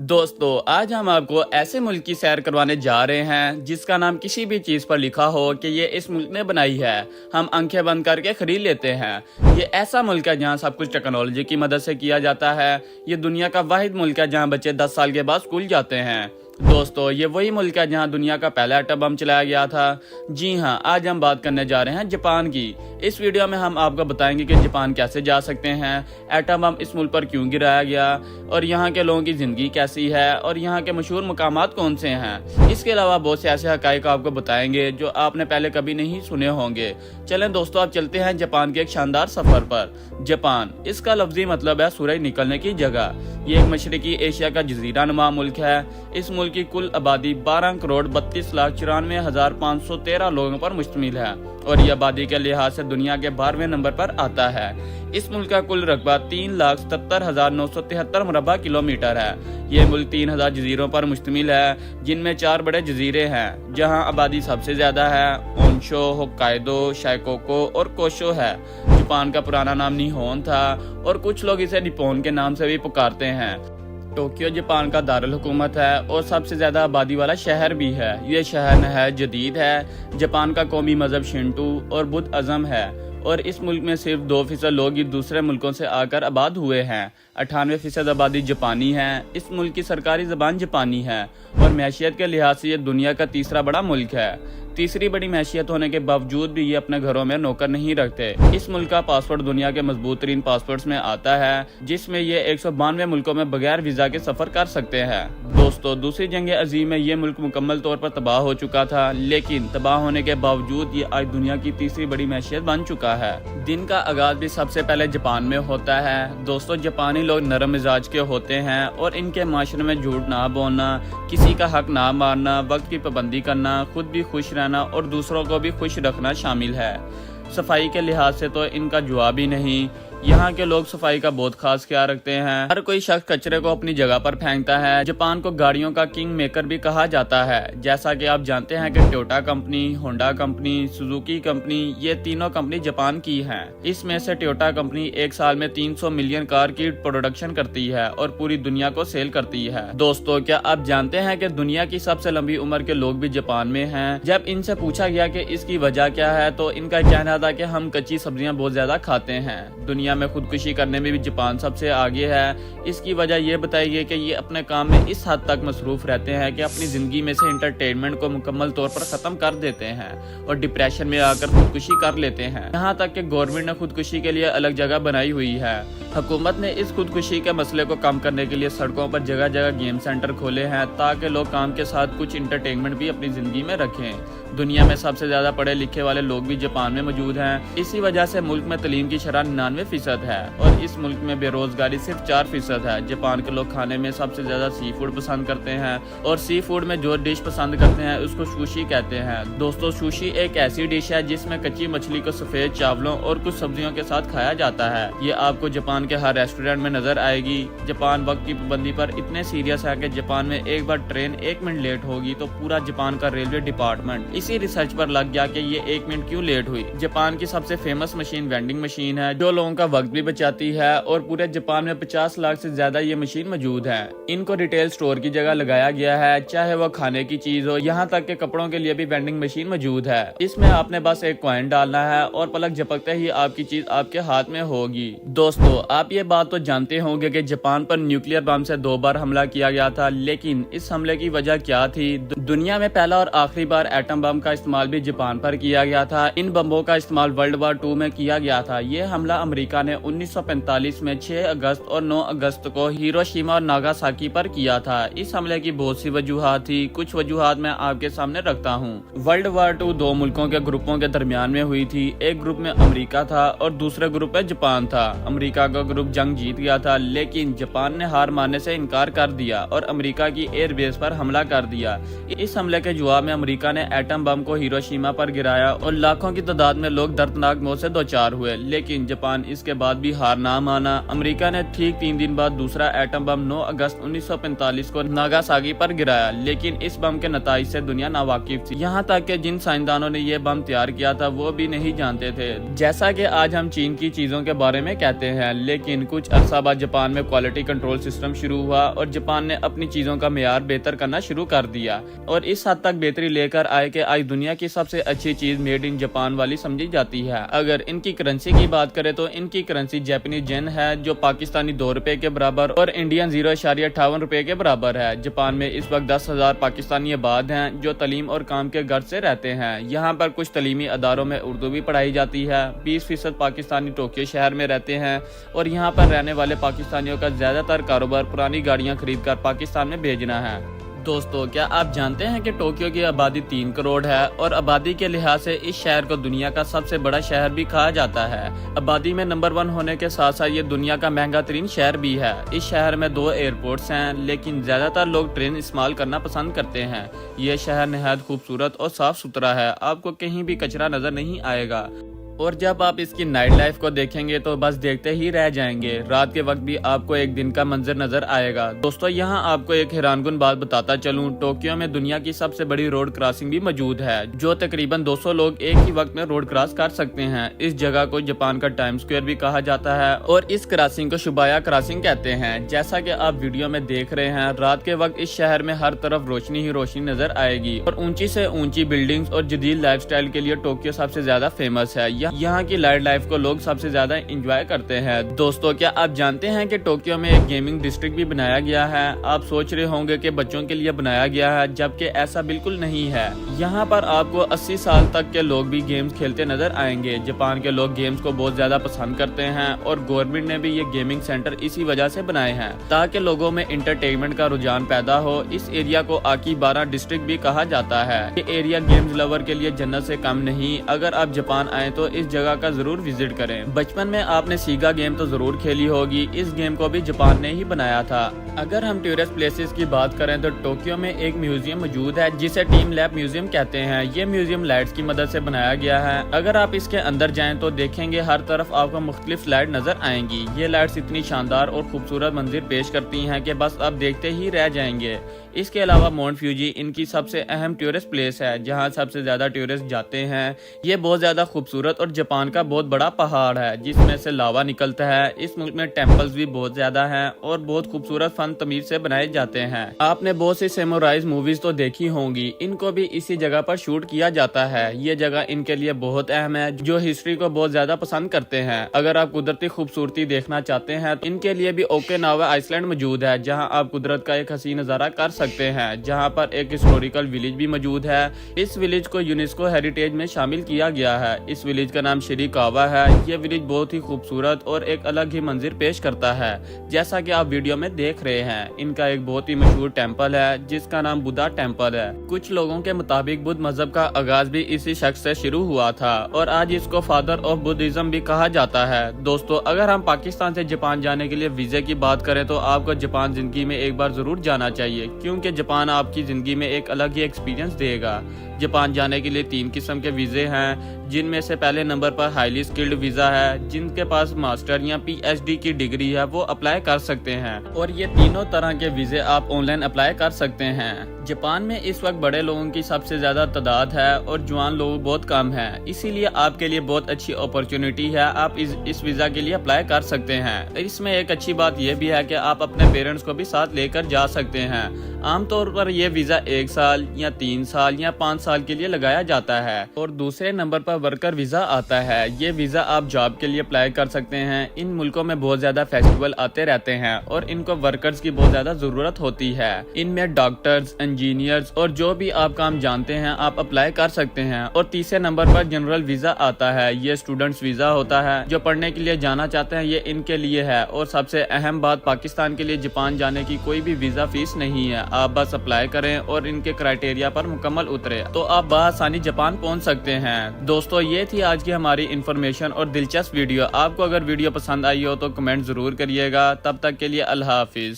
दोस्तों आज हम आपको ऐसे मुल्क की सैर करवाने जा रहे हैं जिसका नाम किसी भी चीज पर लिखा हो कि ये इस मुल्क ने बनाई है, हम आंखें बंद करके खरीद लेते हैं। ये ऐसा मुल्क है जहां सब कुछ टेक्नोलॉजी की मदद से किया जाता है। ये दुनिया का वाहिद मुल्क है जहां बच्चे 10 साल के बाद स्कूल जाते हैं। दोस्तों ये वही मुल्क है जहां दुनिया का पहला एटम बम चलाया गया था। जी हां, आज हम बात करने जा रहे हैं जापान की। इस वीडियो में हम आपको बताएंगे कि जापान कैसे जा सकते हैं, एटम बम इस मुल्क पर क्यों गिराया गया और यहाँ के लोगों की जिंदगी कैसी है और यहाँ के मशहूर मुकामात कौन से हैं। इसके अलावा बहुत से ऐसे हकाइक आपको बताएंगे जो आपने पहले कभी नहीं सुने होंगे। चलें दोस्तों, आप चलते हैं जापान के एक शानदार सफर पर। जापान, इसका लफ्जी मतलब है सूरज निकलने की जगह। ये एक मशरकी एशिया का जजीरा नुमा मुल्क है। इस मुल्क की कुल आबादी 12,32,94,513 लोगों पर मुश्तमिल है और ये आबादी के लिहाज से दुनिया के 12वें नंबर पर आता है। इस मुल्क का कुल रकबा 3,77,973 मुरबा किलोमीटर है। ये मुल्क 3,000 जजीरों पर मुश्तमिल है, जिनमें 4 बड़े जजीरे हैं जहां आबादी सबसे ज्यादा है। ओनशो, होक्काइडो, शाइकोको और कोशो है। जापान का पुराना नाम निहोन था और कुछ लोग इसे निप्पॉन के नाम से भी पुकारते हैं। टोक्यो जापान का दारुल हुकूमत है और सबसे ज्यादा आबादी वाला शहर भी है। ये शहर नहायत जदीद है। जापान का कौमी मजहब शिंटू और बुद्ध अज़म है और इस मुल्क में सिर्फ 2% लोग ही दूसरे मुल्कों से आकर आबाद हुए हैं। 98% आबादी जापानी है। इस मुल्क की सरकारी ज़बान जापानी है और मैशियत के लिहाज से ये दुनिया का तीसरा बड़ा मुल्क है। तीसरी बड़ी मैशियत होने के बावजूद भी ये अपने घरों में नौकर नहीं रखते। इस मुल्क का पासपोर्ट दुनिया के मजबूत तरीन पासपोर्ट्स में आता है, जिसमें ये 192 मुल्कों में बगैर वीजा के सफर कर सकते हैं। दोस्तों दूसरी जंग अजीम में ये मुल्क मुकम्मल तौर पर तबाह हो चुका था, लेकिन तबाह होने के बावजूद ये आज दुनिया की तीसरी बड़ी मैशियत बन चुका है। दिन का आगाज भी सबसे पहले जापान में होता है। दोस्तों जापानी लोग नरम मिजाज के होते हैं और इनके माशरे में झूठ ना बोलना, किसी का हक ना मारना, वक्त की पाबंदी करना, खुद भी खुश रहना और दूसरों को भी खुश रखना शामिल है। सफाई के लिहाज से तो इनका जवाब ही नहीं। यहाँ के लोग सफाई का बहुत खास ख्याल रखते हैं। हर कोई शख्स कचरे को अपनी जगह पर फेंकता है। जापान को गाड़ियों का किंग मेकर भी कहा जाता है। जैसा कि आप जानते हैं कि Toyota company, Honda company, Suzuki company, ये तीनों कंपनी जापान की हैं। इसमें से टोयोटा कंपनी एक साल में 300 मिलियन कार की प्रोडक्शन करती है और पूरी दुनिया को सेल करती है। दोस्तों क्या आप जानते हैं कि दुनिया की सबसे लंबी उम्र के लोग भी जापान में हैं? जब इनसे पूछा गया कि इसकी वजह क्या है तो इनका कहना था कि हम कच्ची सब्जियां बहुत ज्यादा खाते हैं। दुनिया में खुदकुशी करने में भी जापान सबसे आगे है। इसकी वजह ये बताई गई कि ये अपने काम में इस हद तक मसरूफ रहते हैं कि अपनी जिंदगी में से एंटरटेनमेंट को मुकम्मल तौर पर खत्म कर देते हैं और डिप्रेशन में आकर खुदकुशी कर लेते हैं। यहाँ तक कि गवर्नमेंट ने खुदकुशी के लिए अलग जगह बनाई हुई है। हुकूमत ने इस खुदकुशी के मसले को कम करने के लिए सड़कों पर जगह जगह गेम सेंटर खोले हैं ताकि लोग काम के साथ कुछ इंटरटेनमेंट भी अपनी जिंदगी में रखें। दुनिया में सबसे ज्यादा पढ़े लिखे वाले लोग भी जापान में मौजूद हैं। इसी वजह से मुल्क में तालीम की शरह 99% है और इस मुल्क में बेरोजगारी सिर्फ 4% है। जापान के लोग खाने में सबसे ज्यादा सी फूड पसंद करते हैं और सी फूड में जो डिश पसंद करते हैं उसको सुशी कहते हैं। दोस्तों सुशी एक ऐसी डिश है जिसमें कच्ची मछली को सफेद चावलों और कुछ सब्जियों के साथ खाया जाता है। ये आपको जापान के हर रेस्टोरेंट में नजर आएगी। जापान वक्त की पाबंदी पर इतने सीरियस है कि जापान में एक बार ट्रेन 1 मिनट लेट होगी तो पूरा जापान का रेलवे डिपार्टमेंट इसी रिसर्च पर लग गया कि ये 1 मिनट क्यों लेट हुई। जापान की सबसे फेमस मशीन वेंडिंग मशीन है जो लोगों का वक्त भी बचाती है और पूरे जापान में 50 लाख से ज्यादा ये मशीन मौजूद है। इनको रिटेल स्टोर की जगह लगाया गया है, चाहे वो खाने की चीज हो, यहाँ तक के कपड़ों के लिए भी वेंडिंग मशीन मौजूद है। इसमें आपने बस एक कॉइन डालना है और पलक झपकते ही आपकी चीज आपके हाथ में होगी। दोस्तों आप ये बात तो जानते होंगे कि जापान पर न्यूक्लियर बम से 2 बार हमला किया गया था, लेकिन इस हमले की वजह क्या थी? दुनिया में पहला और आखिरी बार एटम बम का इस्तेमाल भी जापान पर किया गया था। इन बमों का इस्तेमाल वर्ल्ड वॉर 2 में किया गया था। ये हमला अमेरिका ने 1945 में 6 अगस्त और 9 अगस्त को हिरोशिमा और नागासाकी पर किया था। इस हमले की बहुत सी वजूहात थी, कुछ वजूहात मैं आपके सामने रखता हूँ। वर्ल्ड वॉर 2 2 मुल्कों के ग्रुपों के दरमियान में हुई थी। एक ग्रुप में अमेरिका था और दूसरे ग्रुप में जापान था। अमेरिका का ग्रुप जंग जीत गया था, लेकिन जापान ने हार मानने से इनकार कर दिया और अमेरिका की एयरबेस पर हमला कर दिया। इस हमले के जवाब में अमेरिका ने एटम बम को हिरोशिमा पर गिराया और लाखों की तादाद में लोग दर्दनाक मौत से दोचार हुए, लेकिन जापान इसके बाद भी हार ना माना। अमेरिका ने ठीक 3 दिन बाद दूसरा एटम बम 9 अगस्त 1945 को नागासाकी पर गिराया, लेकिन इस बम के नताइज से दुनिया नावाकिफ थी। यहाँ तक कि जिन साइंसदानों ने यह बम तैयार किया था वो भी नहीं जानते थे। जैसा कि आज हम चीन की चीजों के बारे में कहते हैं, लेकिन कुछ अरसा बाद जापान में क्वालिटी कंट्रोल सिस्टम शुरू हुआ और जापान ने अपनी चीजों का मेयार बेहतर करना शुरू कर दिया और इस हद तक बेहतरी लेकर आए कि आज दुनिया की सबसे अच्छी चीज मेड इन जापान वाली समझी जाती है। अगर इनकी करेंसी की बात करें तो इनकी करेंसी जापानीज येन है, जो पाकिस्तानी 2 रुपए के बराबर और इंडियन 0.58 रुपए के बराबर है। जापान में इस वक्त 10,000 पाकिस्तानी आबाद हैं जो तालीम और काम के गर्ज से रहते हैं। यहाँ पर कुछ तालीमी अदारों में उर्दू भी पढ़ाई जाती है। 20% पाकिस्तानी टोक्यो शहर में रहते हैं और यहाँ पर रहने वाले पाकिस्तानियों का ज्यादातर कारोबार पुरानी गाड़ियाँ खरीद कर पाकिस्तान में भेजना है। दोस्तों, क्या आप जानते हैं कि टोक्यो की आबादी 3 करोड़ है और आबादी के लिहाज से इस शहर को दुनिया का सबसे बड़ा शहर भी कहा जाता है। आबादी में नंबर 1 होने के साथ साथ ये दुनिया का महंगा तरीन शहर भी है। इस शहर में 2 एयरपोर्ट्स हैं, लेकिन ज्यादातर लोग ट्रेन इस्तेमाल करना पसंद करते हैं। ये शहर निहायत खूबसूरत और साफ सुथरा है, आपको कहीं भी कचरा नजर नहीं आएगा और जब आप इसकी नाइट लाइफ को देखेंगे तो बस देखते ही रह जाएंगे। रात के वक्त भी आपको एक दिन का मंजर नजर आएगा। दोस्तों, यहाँ आपको एक हैरानकुन बात बताता चलूं, टोक्यो में दुनिया की सबसे बड़ी रोड क्रॉसिंग भी मौजूद है, जो तकरीबन 200 लोग एक ही वक्त में रोड क्रॉस कर सकते हैं। इस जगह को जापान का टाइम स्क्वायर भी कहा जाता है और इस क्रॉसिंग को शिबाया क्रॉसिंग कहते हैं। जैसा कि आप वीडियो में देख रहे हैं, रात के वक्त इस शहर में हर तरफ रोशनी ही रोशनी नजर आएगी और ऊंची से ऊंची बिल्डिंग्स और जदीद लाइफस्टाइल के लिए टोक्यो सबसे ज्यादा फेमस है। यहाँ की नाइट लाइफ को लोग सबसे ज्यादा एंजॉय करते हैं। दोस्तों, क्या आप जानते हैं कि टोक्यो में एक गेमिंग डिस्ट्रिक्ट भी बनाया गया है? आप सोच रहे होंगे कि बच्चों के लिए बनाया गया है, जबकि ऐसा बिल्कुल नहीं है। यहाँ पर आपको 80 साल तक के लोग भी गेम्स खेलते नजर आएंगे। जापान के लोग गेम्स को बहुत ज्यादा पसंद करते हैं और गवर्नमेंट ने भी ये गेमिंग सेंटर इसी वजह से बनाए हैं ताकि लोगों में इंटरटेनमेंट का रुझान पैदा हो। इस एरिया को आकी-बारा डिस्ट्रिक्ट भी कहा जाता है। ये एरिया गेम्स लवर के लिए जन्नत से कम नहीं। अगर आप जापान आए तो इस जगह का जरूर विजिट करें। बचपन में आपने सीगा गेम तो जरूर खेली होगी, इस गेम को भी जापान ने ही बनाया था। अगर हम टूरिस्ट प्लेसेस की बात करें तो टोक्यो में एक म्यूजियम मौजूद है जिसे टीम लैब म्यूजियम कहते हैं। ये म्यूजियम लाइट्स की मदद से बनाया गया है। अगर आप इसके अंदर जाएं तो देखेंगे हर तरफ आपको मुख्तलिफ लाइट नजर आएंगी। ये लाइट्स इतनी शानदार और खूबसूरत मंजिर पेश करती हैं कि बस आप देखते ही रह जाएंगे। इसके अलावा माउंट फ्यूजी इनकी सबसे अहम टूरिस्ट प्लेस है जहाँ सबसे ज्यादा टूरिस्ट जाते हैं। ये बहुत ज्यादा खूबसूरत और जापान का बहुत बड़ा पहाड़ है जिसमें से लावा निकलता है। इस मुल्क में टेम्पल्स भी बहुत ज्यादा हैं और बहुत खूबसूरत फन तमीर से बनाए जाते हैं। आपने बहुत सी सैमुराइज मूवीज तो देखी होंगी, इनको भी इसी जगह पर शूट किया जाता है। ये जगह इनके लिए बहुत अहम है जो हिस्ट्री को बहुत ज्यादा पसंद करते हैं। अगर आप कुदरती खूबसूरती देखना चाहते हैं तो इनके लिए भी ओकिनावा आइसलैंड मौजूद है जहाँ आप कुदरत का एक हसीन नजारा कर सकते हैं, जहाँ पर एक हिस्टोरिकल विलेज भी मौजूद है। इस विलेज को यूनेस्को हेरिटेज में शामिल किया गया है। इस विलेज का नाम शिरीकावा है। ये विलेज बहुत ही खूबसूरत और एक अलग ही मंजिर पेश करता है जैसा कि आप वीडियो में देख रहे हैं। इनका एक बहुत ही मशहूर टेम्पल है जिसका नाम बुद्धा टेम्पल है। कुछ लोगों के मुताबिक बुद्ध मजहब का आगाज भी इसी शख्स से शुरू हुआ था और आज इसको फादर ऑफ बुद्धिज्म भी कहा जाता है। दोस्तों, अगर हम पाकिस्तान से जापान जाने के लिए वीजे की बात करें तो आपको जापान जिंदगी में एक बार जरूर जाना चाहिए, क्योंकि जापान आपकी जिंदगी में एक अलग ही एक्सपीरियंस देगा। जापान जाने के लिए 3 किस्म के वीजे हैं, जिनमें से पहले नंबर पर हाईली स्किल्ड वीजा है। जिनके पास मास्टर या PhD की डिग्री है वो अप्लाई कर सकते हैं और ये तीनों तरह के वीजे आप ऑनलाइन अप्लाई कर सकते हैं। जापान में इस वक्त बड़े लोगों की सबसे ज्यादा तादाद है और जवान लोग बहुत कम हैं, इसीलिए आपके लिए बहुत अच्छी अपॉर्चुनिटी है। आप इस वीजा के लिए अप्लाई कर सकते हैं। इसमें एक अच्छी बात यह भी है कि आप अपने पेरेंट्स को भी साथ लेकर जा सकते हैं। आमतौर पर यह वीजा 1 साल या 3 साल या 5 साल के लिए लगाया जाता है। और दूसरे नंबर पर वर्कर वीजा आता है। ये वीजा आप जॉब के लिए अप्लाई कर सकते हैं। इन मुल्कों में बहुत ज्यादा फेस्टिवल आते रहते हैं और इनको वर्कर्स की बहुत ज्यादा जरूरत होती है। इनमें डॉक्टर्स, इंजीनियर्स और जो भी आप काम जानते हैं आप अप्लाई कर सकते हैं। और तीसरे नंबर पर जनरल वीजा आता है। ये स्टूडेंट्स वीजा होता है, जो पढ़ने के लिए जाना चाहते हैं ये इनके लिए है। और सबसे अहम बात, पाकिस्तान के लिए जापान जाने की कोई भी वीजा फीस नहीं है। आप बस अप्लाई करें और इनके क्राइटेरिया पर मुकम्मल उतरे तो आप बआसानी जापान पहुंच सकते हैं। दोस्तों, ये थी आज की हमारी इन्फॉर्मेशन और दिलचस्प वीडियो। आपको अगर वीडियो पसंद आई हो तो कमेंट जरूर करिएगा। तब तक के लिए अल्लाह हाफिज।